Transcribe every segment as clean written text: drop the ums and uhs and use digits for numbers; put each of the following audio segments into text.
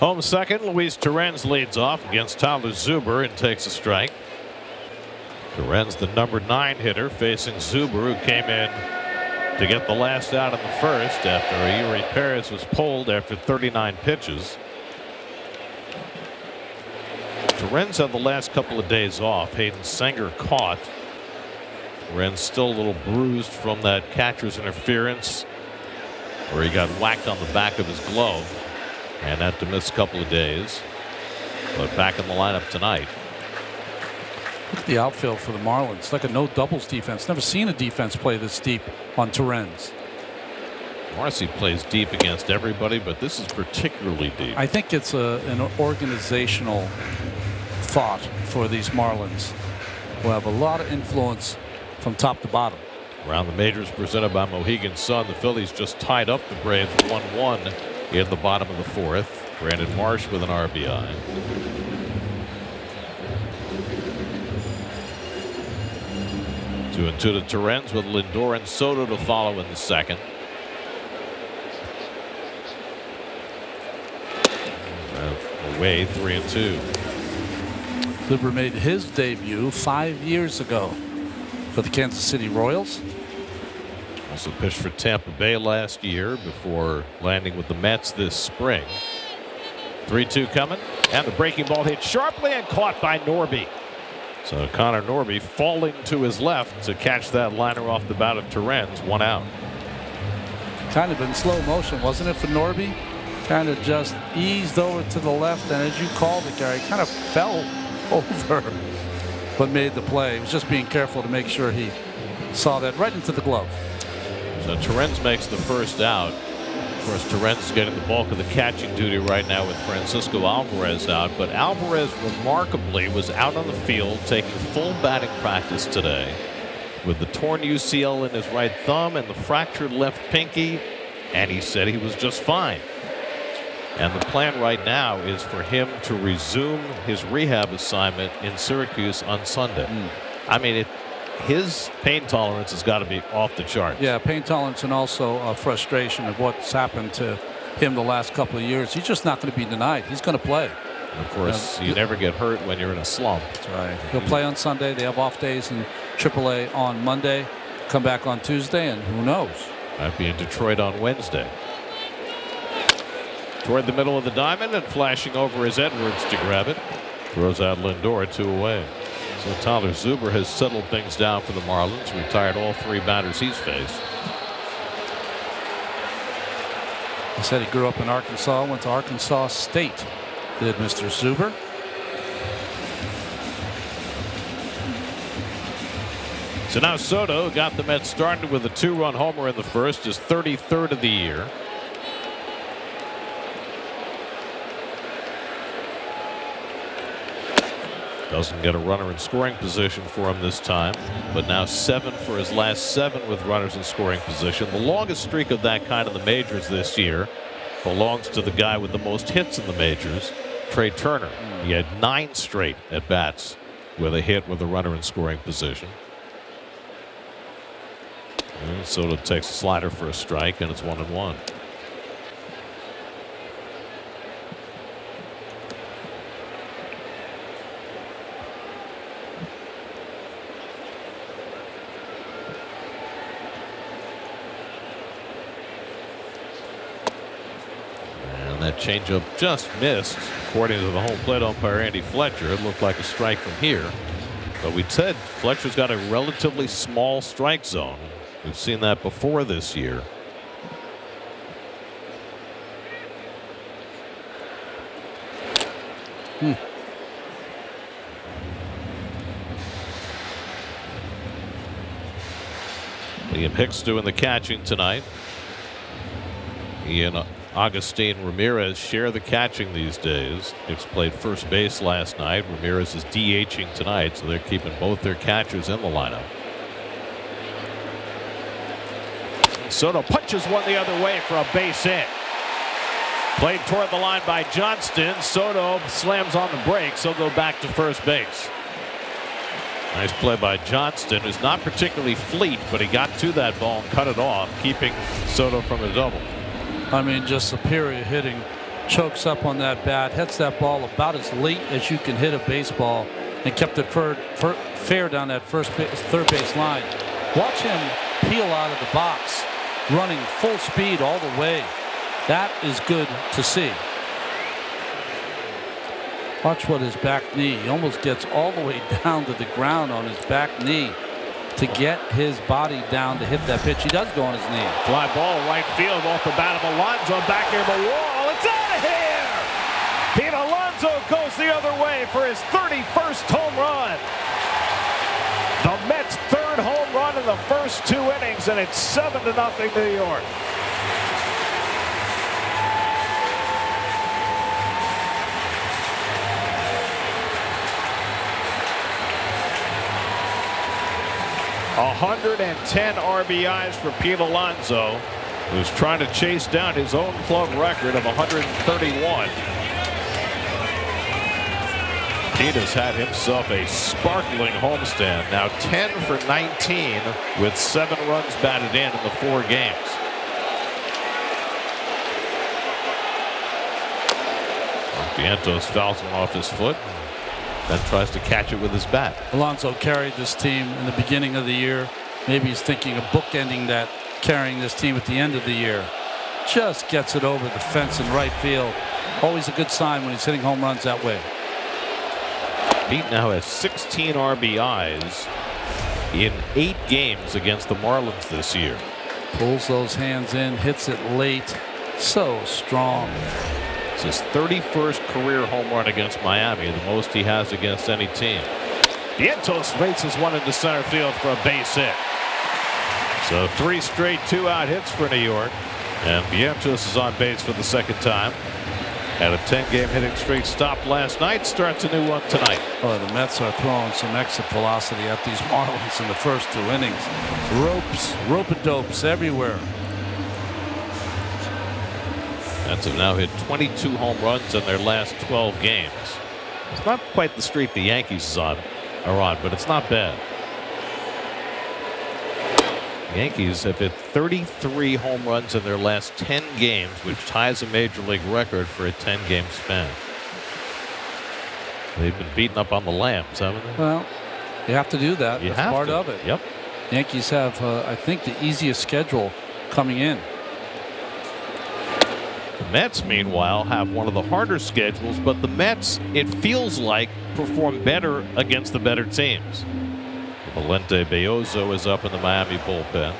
Home second, Luis Torrens leads off against Tyler Zuber and takes a strike. Torrens, the number 9 hitter, facing Zuber, who came in to get the last out in the first after Eury Perez was pulled after 39 pitches. Torrens had the last couple of days off. Hayden Senger caught. Torrens still a little bruised from that catcher's interference where he got whacked on the back of his glove and had to miss a couple of days, but back in the lineup tonight. Look at the outfield for the Marlins. Like a no doubles defense. Never seen a defense play this deep on Torrens. Marcy plays deep against everybody, but this is particularly deep. I think it's an organizational thought for these Marlins, who have a lot of influence from top to bottom. Around the majors presented by Mohegan Sun, the Phillies just tied up the Braves 1-1 in the bottom of the 4th. Brandon Marsh with an RBI. 2-2 to Torrens with Lindor and Soto to follow in the second. Away 3-2. Zuber made his debut 5 years ago for the Kansas City Royals. Also pitched for Tampa Bay last year before landing with the Mets this spring. 3-2 coming, and the breaking ball hit sharply and caught by Norby. So Connor Norby falling to his left to catch that liner off the bat of Torrens. 1 out. Kind of in slow motion, wasn't it, for Norby? Kind of just eased over to the left, and as you called it, Gary, kind of fell over, but made the play. He was just being careful to make sure he saw that right into the glove. So Torrens makes the first out. Of course, Torrens is getting the bulk of the catching duty right now with Francisco Alvarez out, but Alvarez remarkably was out on the field taking full batting practice today with the torn UCL in his right thumb and the fractured left pinky, and he said he was just fine. And the plan right now is for him to resume his rehab assignment in Syracuse on Sunday. I mean, his pain tolerance has got to be off the charts. Yeah, pain tolerance and also frustration of what's happened to him the last couple of years. He's just not going to be denied. He's going to play. And of course, you never get hurt when you're in a slump. That's right. He'll play on Sunday. They have off days in AAA on Monday. Come back on Tuesday, and who knows? Might be in Detroit on Wednesday. Toward the middle of the diamond and flashing over is Edwards to grab it. Throws out Lindor, 2 away. So Tyler Zuber has settled things down for the Marlins. Retired all 3 batters he's faced. He said he grew up in Arkansas, went to Arkansas State. Did Mr. Zuber. So now Soto got the Mets started with a 2-run homer in the first, his 33rd of the year. Doesn't get a runner in scoring position for him this time, but now 7 for his last 7 with runners in scoring position. The longest streak of that kind in the majors this year belongs to the guy with the most hits in the majors, Trey Turner. He had 9 straight at bats with a hit with a runner in scoring position. And Soto takes a slider for a strike, and it's 1-1. That changeup just missed. According to the home plate umpire Andy Fletcher, it looked like a strike from here. But we said Fletcher's got a relatively small strike zone. We've seen that before this year. Liam Hicks doing the catching tonight. He and Agustin Ramirez share the catching these days. Hicks played first base last night. Ramirez is DHing tonight, so they're keeping both their catchers in the lineup. Soto punches one the other way for a base hit. Played toward the line by Johnston. Soto slams on the brakes. He'll go back to first base. Nice play by Johnston, who's not particularly fleet, but he got to that ball and cut it off, keeping Soto from a double. I mean, just superior hitting chokes up on that bat, hits that ball about as late as you can hit a baseball, and kept it fair down that third base line. Watch him peel out of the box, running full speed all the way. That is good to see. Watch what his back knee, he almost gets all the way down to the ground on his back knee to get his body down to hit that pitch. He does go on his knee. Fly ball right field off the bat of Alonso, back near the wall. It's out of here! Pete Alonso goes the other way for his 31st home run. The Mets' third home run in the first 2 innings, and it's 7-0 New York. .110 RBIs for Pete Alonso, who's trying to chase down his own club record of 131. Pete has had himself a sparkling homestand, now 10 for 19 with 7 runs batted in the 4 games. Vientos fouls him off his foot, then tries to catch it with his bat. Alonso carried this team in the beginning of the year. Maybe he's thinking of bookending that, carrying this team at the end of the year. Just gets it over the fence in right field. Always a good sign when he's hitting home runs that way. Pete now has 16 RBIs in 8 games against the Marlins this year. Pulls those hands in, hits it late. So strong. It's his 31st career home run against Miami, the most he has against any team. Vientos races one into center field for a base hit. So 3 straight 2-out hits for New York, and Vientos is on base for the 2nd time. Had a 10-game hitting streak stopped last night, starts a new one tonight. Oh, the Mets are throwing some exit velocity at these Marlins in the first 2 innings. Rope-a-dopes everywhere. Mets have now hit 22 home runs in their last 12 games. It's not quite the streak the Yankees are on, but it's not bad. The Yankees have hit 33 home runs in their last 10 games, which ties a major league record for a 10-game span. They've been beaten up on the Lambs, haven't they? Well, you have to do that. That's part of it. Yep. Yankees have, I think, the easiest schedule coming in. The Mets, meanwhile, have one of the harder schedules, but the Mets, it feels like, perform better against the better teams. Valente Belloso is up in the Miami bullpen.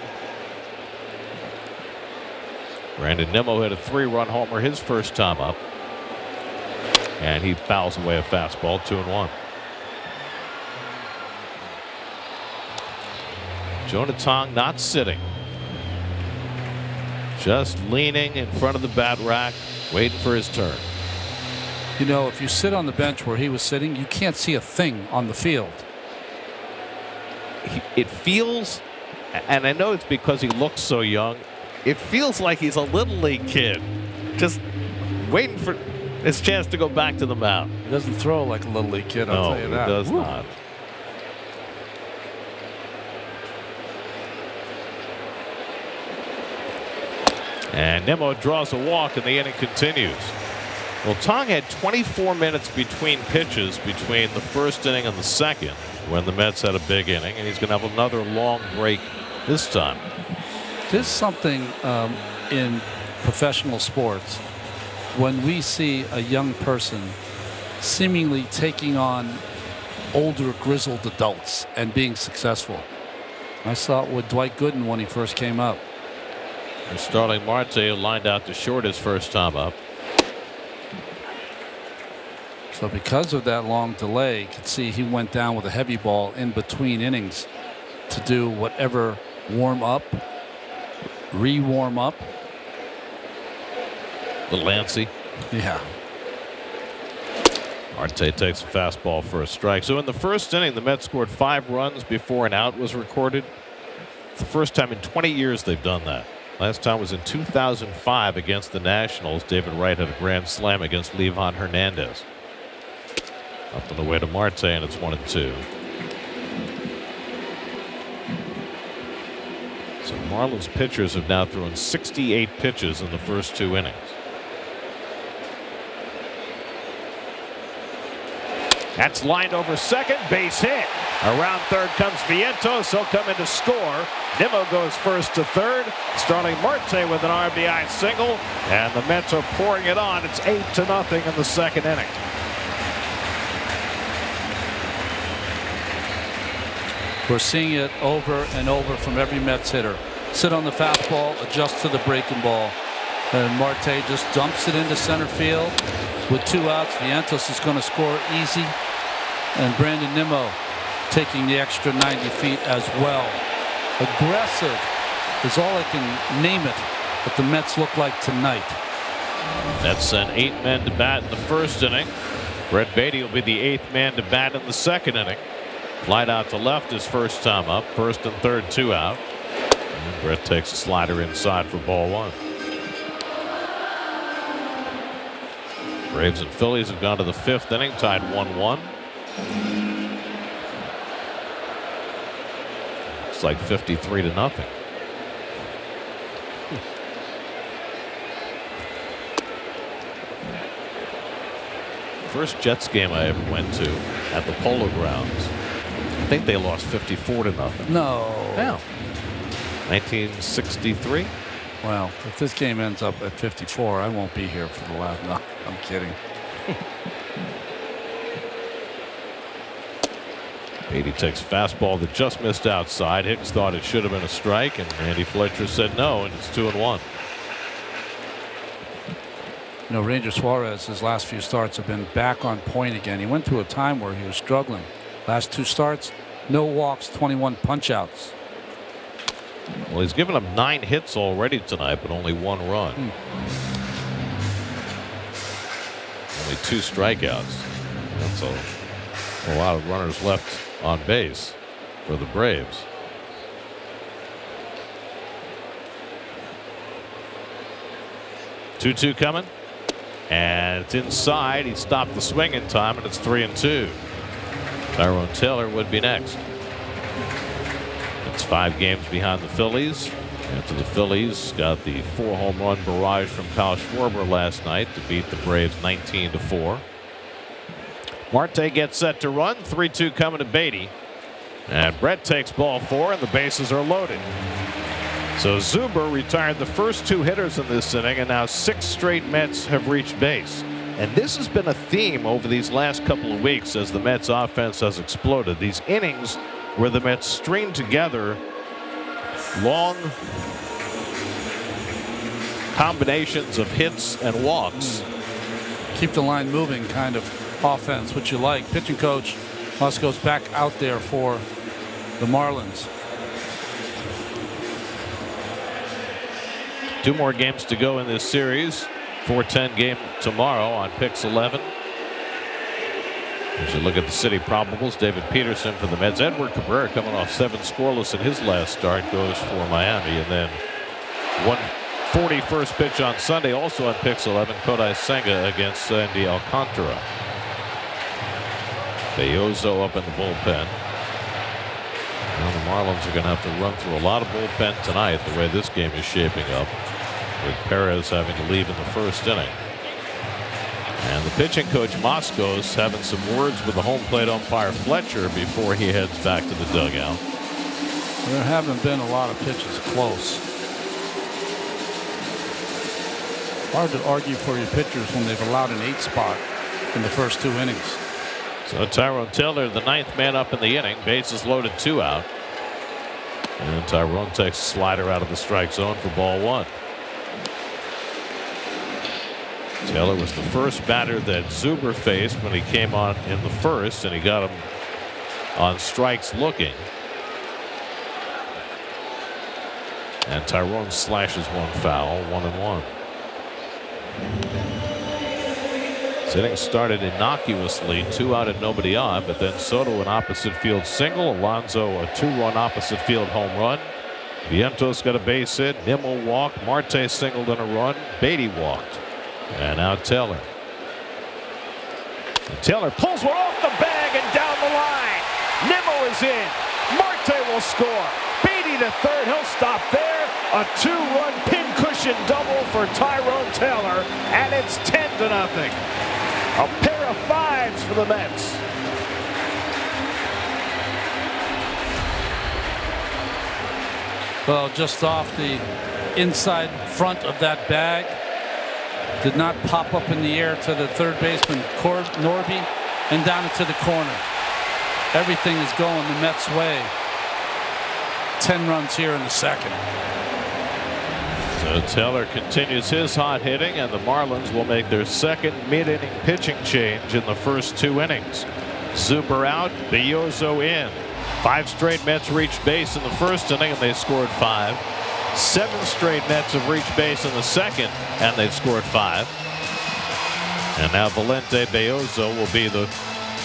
Brandon Nimmo hit a 3-run homer his first time up, and he fouls away a fastball, 2-1. Jonah Tong not sitting, just leaning in front of the bat rack, waiting for his turn. You know, if you sit on the bench where he was sitting, you can't see a thing on the field. It feels, and I know it's because he looks so young, it feels like he's a little league kid, just waiting for his chance to go back to the mound. He doesn't throw like a little league kid, I'll tell you that. No, he does not. And Nimmo draws a walk, and the inning continues. Well, Tong had 24 minutes between pitches between the first inning and the second when the Mets had a big inning, and he's going to have another long break this time. There's something in professional sports when we see a young person seemingly taking on older, grizzled adults and being successful. I saw it with Dwight Gooden when he first came up. And Starling Marte lined out to short his first time up. So because of that long delay, you can see he went down with a heavy ball in between innings to do whatever warm up, re-warm up. Delancey. Yeah. Marte takes a fastball for a strike. So in the first inning, the Mets scored 5 runs before an out was recorded. It's the first time in 20 years they've done that. Last time was in 2005 against the Nationals. David Wright had a grand slam against Livan Hernandez. Up on the way to Marte, and it's 1-2. So Marlins pitchers have now thrown 68 pitches in the first 2 innings. That's lined over second, base hit. Around third comes Vientos. He'll come in to score. Nimmo goes first to third. Starling Marte with an RBI single, and the Mets are pouring it on. It's 8-0 in the second inning. We're seeing it over and over from every Mets hitter. Sit on the fastball, adjust to the breaking ball. And Marte just dumps it into center field. With 2 outs, Vientos is going to score easy. And Brandon Nimmo taking the extra 90 feet as well. Aggressive is all I can name it, what the Mets look like tonight. Mets sent 8 men to bat in the first inning. Brett Beatty will be the 8th man to bat in the second inning. Flight out to left his first time up. First and third, 2 out. And Brett takes a slider inside for ball 1. Braves and Phillies have gone to the 5th inning, tied 1-1. It's like 53-0. First Jets game I ever went to at the Polo Grounds. I think they lost 54-0. No. Yeah. 1963. Well, if this game ends up at 54, I won't be here for the last. No, I'm kidding. Beatty takes a fastball that just missed outside. Hicks thought it should have been a strike, and Andy Fletcher said no, and it's 2-1. You know, Ranger Suarez, his last few starts have been back on point again. He went through a time where he was struggling. Last 2 starts, no walks, 21 punch-outs. Well, he's given up 9 hits already tonight, but only 1 run. Only 2 strikeouts. That's a lot of runners left on base for the Braves. Two coming, and it's inside. He stopped the swing in time, and it's 3-2. Tyrone Taylor would be next. It's 5 games behind the Phillies. After the Phillies got the 4 home run barrage from Kyle Schwarber last night to beat the Braves 19-4. Marte gets set to run. 3-2 coming to Beatty. And Brett takes ball 4, and the bases are loaded. So Zuber retired the first 2 hitters in this inning, and now 6 straight Mets have reached base. And this has been a theme over these last couple of weeks as the Mets offense has exploded. These innings where the Mets string together long combinations of hits and walks. Keep the line moving kind of offense, which you like. Pitching coach Musk goes back out there for the Marlins. 2 more games to go in this series. 4:10 game tomorrow on Pix 11. As you look at the city probables, David Peterson for the Mets. Edward Cabrera coming off 7 scoreless in his last start goes for Miami. And then 141st pitch on Sunday, also on Pix 11, Kodai Senga against Sandy Alcantara. Beyozo up in the bullpen. Now the Marlins are going to have to run through a lot of bullpen tonight the way this game is shaping up, with Perez having to leave in the first inning. And the pitching coach Moskos having some words with the home plate umpire Fletcher before he heads back to the dugout. There haven't been a lot of pitches close. Hard to argue for your pitchers when they've allowed an 8 spot in the first 2 innings. So Tyrone Taylor, the 9th man up in the inning, bases loaded, 2 out. And Tyrone takes a slider out of the strike zone for ball 1. Taylor was the first batter that Zuber faced when he came on in the first, and he got him on strikes looking. And Tyrone slashes 1 foul, 1-1. This inning started innocuously, 2 out and nobody on, but then Soto an opposite field single, Alonso a 2-run opposite field home run. Vientos got a base hit, Nimmo walked, Marte singled in a run, Beatty walked. And now Taylor. And Taylor pulls one off the bag and down the line. Nimmo is in. Marte will score. Beatty to third. He'll stop there. A 2-run pincushion double for Tyrone Taylor, and it's 10-0. A pair of 5 drives for the Mets. Well, just off the inside front of that bag. Did not pop up in the air to the third baseman, Norby, and down into the corner. Everything is going the Mets' way. 10 runs here in the second. So Taylor continues his hot hitting, and the Marlins will make their second mid-inning pitching change in the first 2 innings. Zuber out, Belloso in. 5 straight Mets reached base in the first inning, and they scored 5. 7 straight Mets have reached base in the second, and they've scored 5. And now Valente Belloso will be the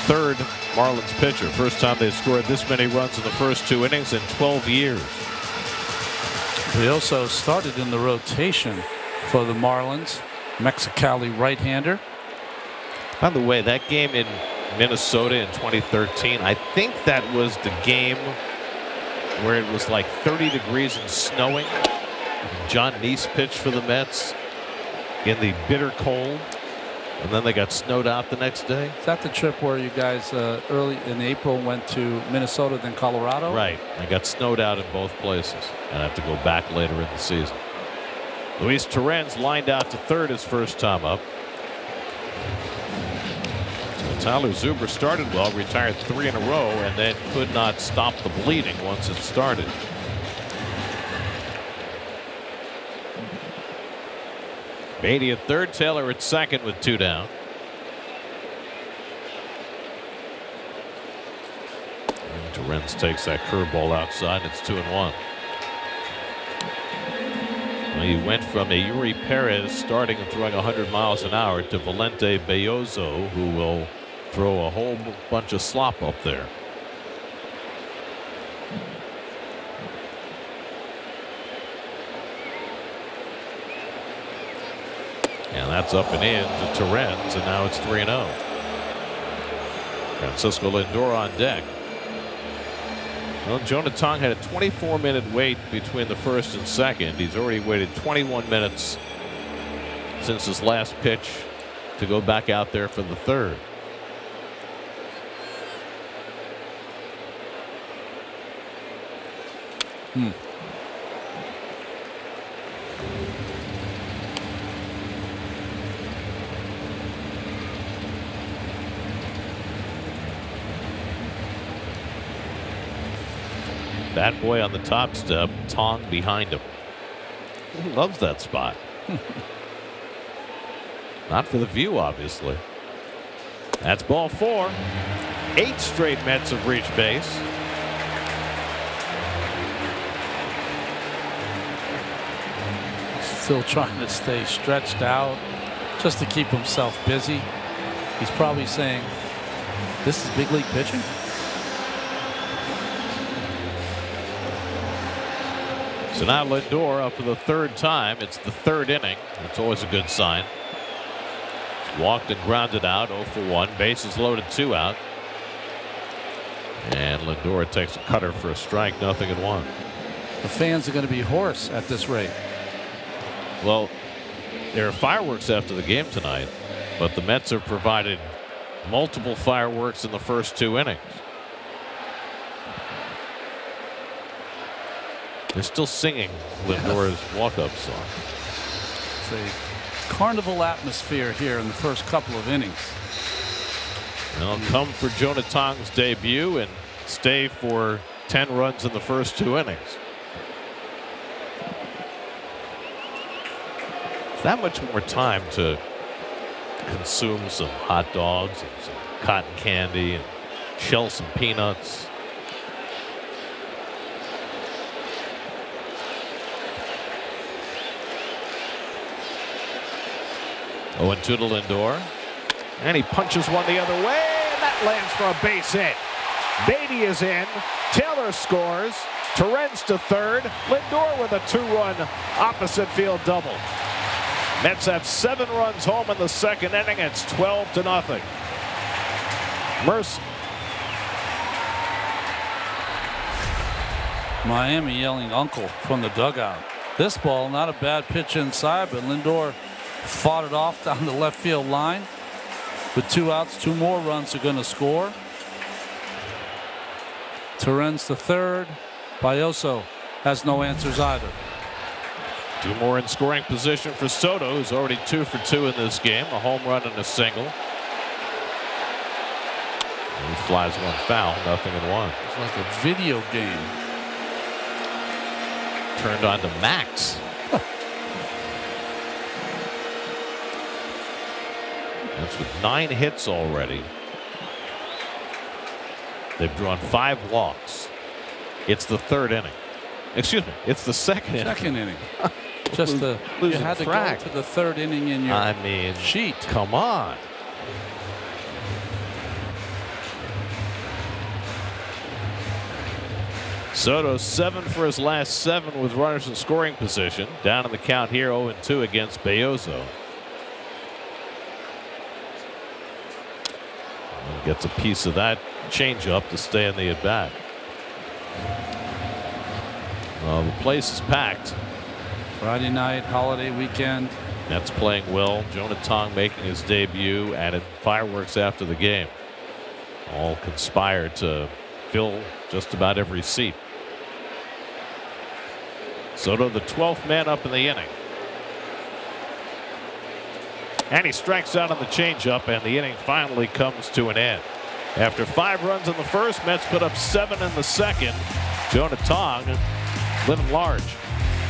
3rd Marlins pitcher. First time they've scored this many runs in the first 2 innings in 12 years. Belloso started in the rotation for the Marlins. Mexicali right-hander. By the way, that game in Minnesota in 2013, I think that was the game where it was like 30 degrees and snowing. John Neese pitched for the Mets in the bitter cold, and then they got snowed out the next day. Is that the trip where you guys early in April went to Minnesota, then Colorado? Right. They got snowed out in both places and have to go back later in the season. Luis Torrens lined out to third his first time up. So Tyler Zuber started well, retired 3 in a row, and then could not stop the bleeding once it started. Beatty at third, Taylor at second with 2 down. And Torrens takes that curveball outside. It's 2-1. Well, he went from a Yuri Perez starting and throwing 100 miles an hour to Valente Belloso, who will throw a whole bunch of slop up there. And that's up and in to Torrens, and now it's 3-0. Francisco Lindor on deck. Well, Jonah Tong had a 24-minute wait between the first and second. He's already waited 21 minutes since his last pitch to go back out there for the third. Bat boy on the top step, Tong behind him. He loves that spot. Not for the view, obviously. That's ball 4. 8 straight Mets have reached base. Still trying to stay stretched out just to keep himself busy. He's probably saying, this is big league pitching. So now Lindor up for the 3rd time. It's the 3rd inning. That's always a good sign. Walked and grounded out, 0 for 1. Bases loaded, 2 out. And Lindor takes a cutter for a strike, 0-1. The fans are going to be hoarse at this rate. Well, there are fireworks after the game tonight, but the Mets have provided multiple fireworks in the first 2 innings. They're still singing Lindor's walk-up song. It's a carnival atmosphere here in the first couple of innings. They'll come for Jonah Tong's debut and stay for 10 runs in the first 2 innings. That much more time to consume some hot dogs and some cotton candy and shell some peanuts. Oh, and to Lindor, and he punches one the other way, and that lands for a base hit. Beatty is in. Taylor scores. Torrens to third. Lindor with a 2-run opposite field double. Mets have 7 runs home in the second inning. It's 12-0. Mercy. Miami yelling uncle from the dugout. This ball, not a bad pitch inside, but Lindor fought it off down the left field line. With 2 outs, 2 more runs are going to score. Tyrone's the third. Baltimore has no answers either. 2 more in scoring position for Soto, who's already 2 for 2 in this game. A home run and a single. And he flies one foul, 0-1. It's like a video game. Turned on to Max. That's with 9 hits already. They've drawn 5 walks. It's the 3rd inning. Excuse me, it's the 2nd inning. Second inning. Just you had to track. go to the 3rd inning in your sheet. Come on. Soto 7 for his last 7 with runners in scoring position. Down in the count here, 0-2 against Baltimore. And gets a piece of that changeup to stay in the at bat. The place is packed. Friday night, holiday weekend. Mets playing well. Jonah Tong making his debut. Added fireworks after the game. All conspired to fill just about every seat. Soto, the 12th man up in the inning. And he strikes out on the changeup, and the inning finally comes to an end. After 5 runs in the first, Mets put up 7 in the second. Jonah Tong living large.